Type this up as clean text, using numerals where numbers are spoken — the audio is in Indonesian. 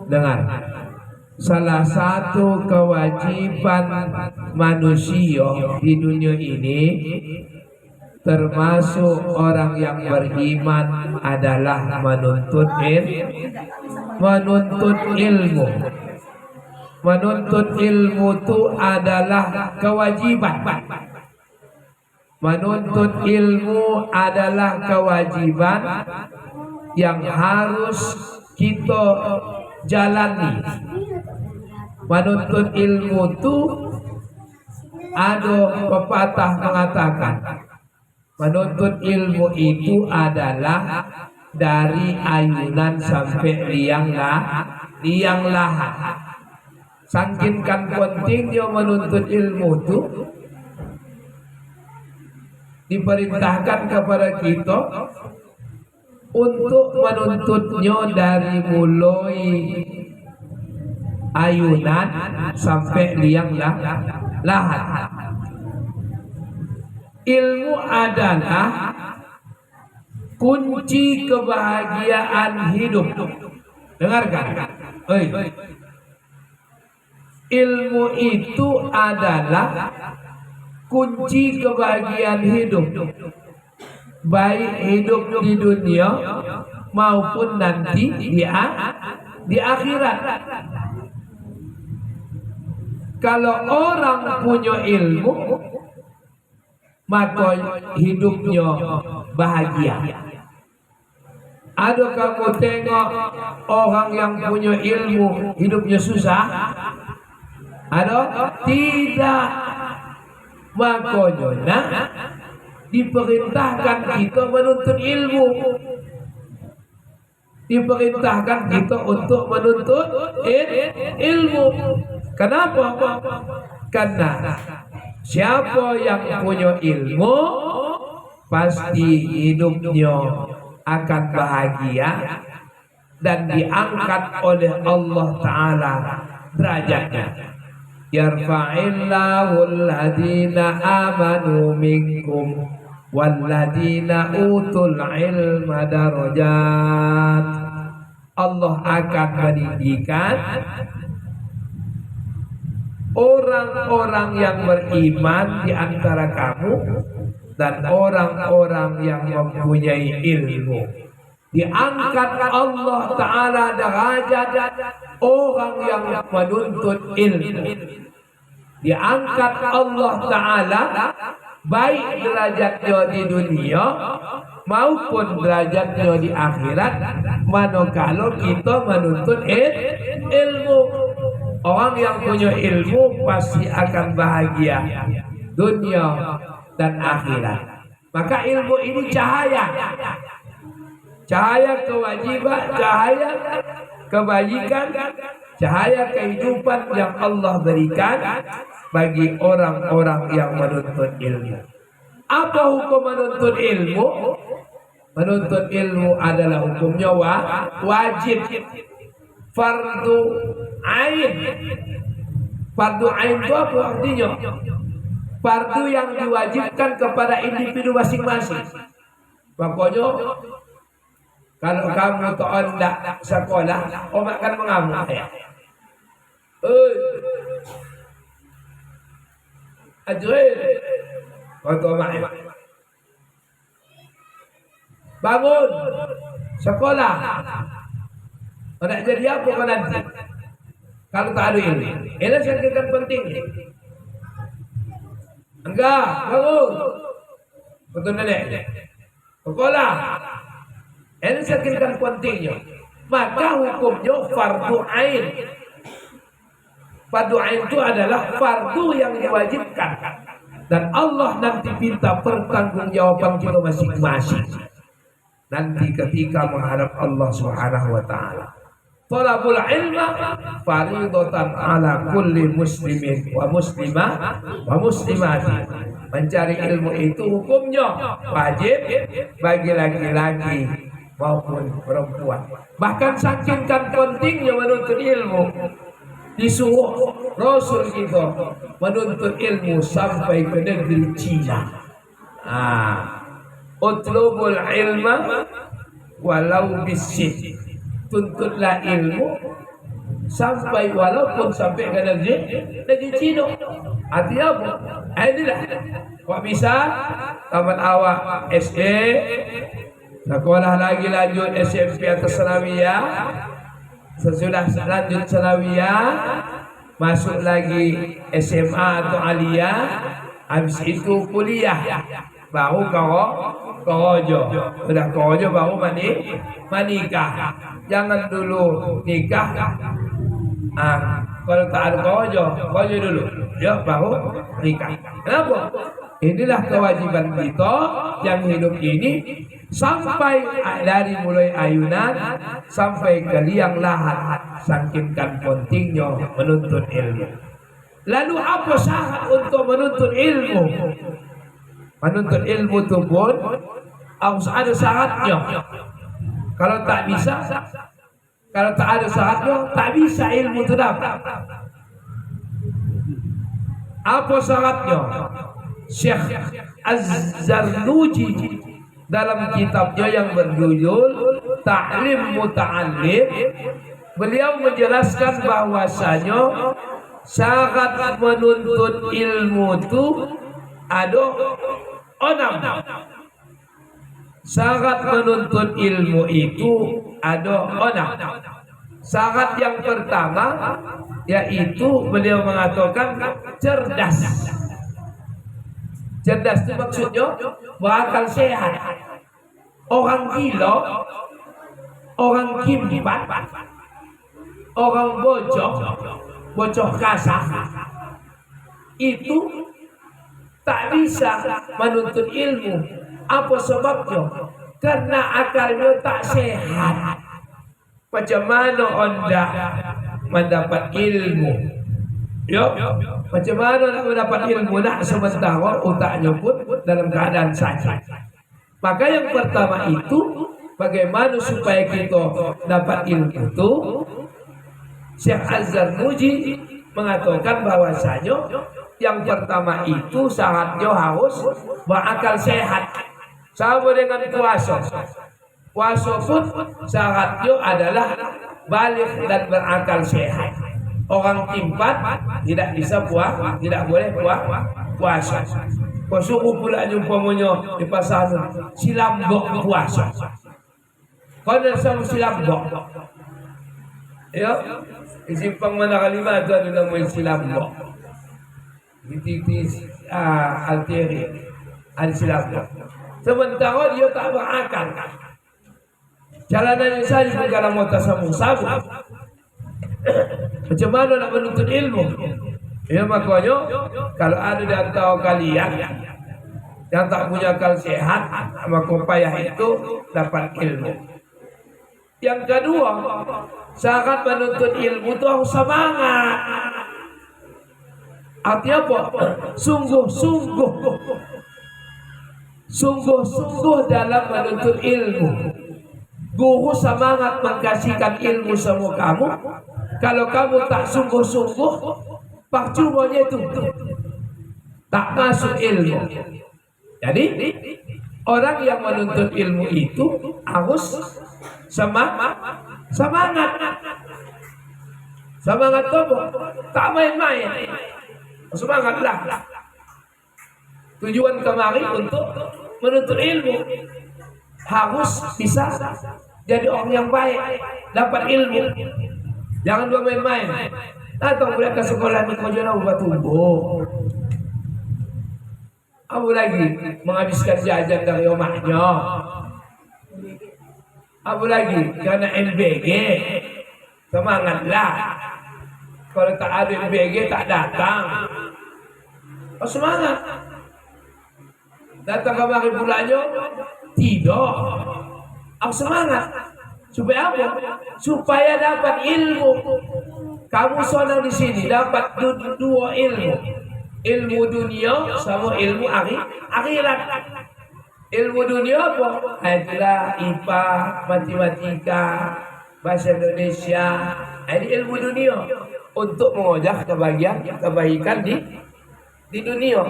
dengar, salah satu kewajiban manusia di dunia ini termasuk orang yang beriman adalah menuntut ilmu. Menuntut ilmu itu adalah kewajiban. Menuntut ilmu adalah kewajiban yang harus kita jalani. Menuntut ilmu itu ada pepatah mengatakan, menuntut ilmu itu adalah dari ayunan sampai liang lahat. Saking kan pentingnya menuntut ilmu itu, diperintahkan kepada kita untuk menuntutnya dari mulai ayunan sampai liang lahat. Ilmu adalah kunci kebahagiaan hidup. Dengarkan, ilmu itu adalah kunci kebahagiaan hidup, baik hidup di dunia maupun nanti di akhirat. Kalau orang punya ilmu, maka hidupnya bahagia. Ada kamu tengok orang yang punya ilmu hidupnya susah? Ada? Tidak. Makanya diperintahkan kita menuntut ilmu. Diperintahkan kita untuk menuntut ilmu. Kenapa? Karena siapa yang punya ilmu pasti hidupnya akan bahagia dan diangkat oleh Allah Ta'ala derajatnya. Yarfa'illahu alladhina amanu minkum walladhina utul ilma darajat. Allah akan meninggikan orang-orang yang beriman di antara kamu dan orang-orang yang mempunyai ilmu. Diangkat Allah Ta'ala derajat orang yang menuntut ilmu. Diangkat Allah Ta'ala baik derajatnya di dunia maupun derajatnya di akhirat manakala kita menuntut ilmu. Orang yang punya ilmu pasti akan bahagia dunia dan akhirat. Maka ilmu ini cahaya, cahaya kewajiban, cahaya kebajikan, cahaya kehidupan yang Allah berikan bagi orang-orang yang menuntut ilmu. Apa hukum menuntut ilmu? Menuntut ilmu adalah hukumnya wajib, fardu ain. Fardu ain itu apa artinya? Fardu yang diwajibkan kepada individu masing-masing. Pokoknya kalau kamu tak sekolah, omak kan mengamuk ya. Ajril, kata omak, bangun, sekolah. Nak jadi apa kau nanti? Kalau tak ada ilmu, ini sangat penting. Enggak, bangun, betul nenek. Sekolah. Ini sangat pentingnya. Maka hukumnya fardu ain. Fardu ain itu adalah fardu yang diwajibkan. Dan Allah nanti minta pertanggungjawaban kita masing-masing. Nanti ketika menghadap Allah Subhanahu wa Ta'ala. Talabul ilma faridatan ala kulli muslimin wa muslimah wa muslimati. Mencari ilmu itu hukumnya wajib bagi laki-laki maupun perempuan. Bahkan saking kan pentingnya menuntut ilmu, disuruh Rasul kita menuntut ilmu sampai ke negeri Cina. Utlubul ilma walau bisid. tuntutlah ilmu sampai walaupun sampai ke negeri Cina. Artinya apa? Inilah kok bisa tamat awak SD, sekolah lagi lanjut SMP atau sanawiyah, sesudah lanjut sanawiyah masuk lagi SMA atau aliyah, habis itu kuliah, baru korojo. Sudah korojo baru menikah. Jangan dulu nikah. Kalau tak ada korojo dulu, ya baru nikah. Kenapa? Inilah kewajiban kita yang hidup ini sampai dari mulai ayunan sampai ke liang lahat, saking pentingnya menuntut ilmu. Lalu apa syarat untuk menuntut ilmu? Menuntut ilmu itu pun harus ada syaratnya. Kalau tak ada syaratnya, tak bisa ilmu itu dapat. Apa syaratnya? Syekh Az-Zarnuji dalam kitabnya yang berjudul Ta'lim Muta'allim, beliau menjelaskan bahwasanya syarat menuntut ilmu itu ada 6. Syarat menuntut ilmu itu ada 6. Syarat yang pertama yaitu beliau mengatakan cerdas. Cerdas itu maksudnya berakal sehat. Orang gila, orang kimbat, orang bocah kasar itu tak bisa menuntut ilmu. Apa sebabnya? Karena akalnya tak sehat. Macam mana anda mendapat ilmu? Yo, macam mana nak mendapat ilmu nak sementara otaknya pun dalam keadaan sakit? Maka yang pertama itu bagaimana supaya kita dapat ilmu itu? Syekh Az-Zarnuji mengatakan bahwasanya yang pertama itu syaratnya harus berakal sehat. Sama dengan puasa. Puasa pun syaratnya adalah balik dan berakal sehat. Orang timpat tidak bisa tidak boleh puasa. Kau suruh pula jumpanya di pasar silambok puasa. Kau nak sama silambok. Ya, di simpang mana kalimah itu ada nama silambok. Di titik alteri ada silambok. Sementara dia tak berakal. Jalanannya saja bukan mau tasamu-samu. Macam mana nak menuntut ilmu? Ya makanya kalau ada di antara kalian yang tak punya akal sehat, maka payah itu dapat ilmu. Yang kedua, syarat menuntut ilmu itu harus semangat. Artinya apa? Sungguh-sungguh dalam menuntut ilmu. Guru semangat mengkasihkan ilmu sama kamu. Kalau kamu tak sungguh-sungguh, percumanya itu tak masuk ilmu. Jadi orang yang menuntut ilmu itu harus semangat. Semangat apa? Tak main-main. Semangatlah. Tujuan kemari untuk menuntut ilmu harus bisa jadi orang yang baik, dapat ilmu. Jangan dua main-main. Datang boleh ke sekolah ni kau jangan buat tumbuh. Apa lagi menghabiskan jajan dari rumahnya. Apa lagi karena NBG. Semangatlah. Kalau tak ada NBG tak datang. Oh semangat. Datang kemari pulanya tidak. Oh semangat. Supaya apa? Supaya dapat ilmu. Kamu senang di sini dapat dua ilmu. Ilmu dunia sama ilmu akhirat. Ilmu dunia apa? Adalah IPA, matematika, bahasa Indonesia. Ini ilmu dunia untuk mengolah kebaikan di dunia.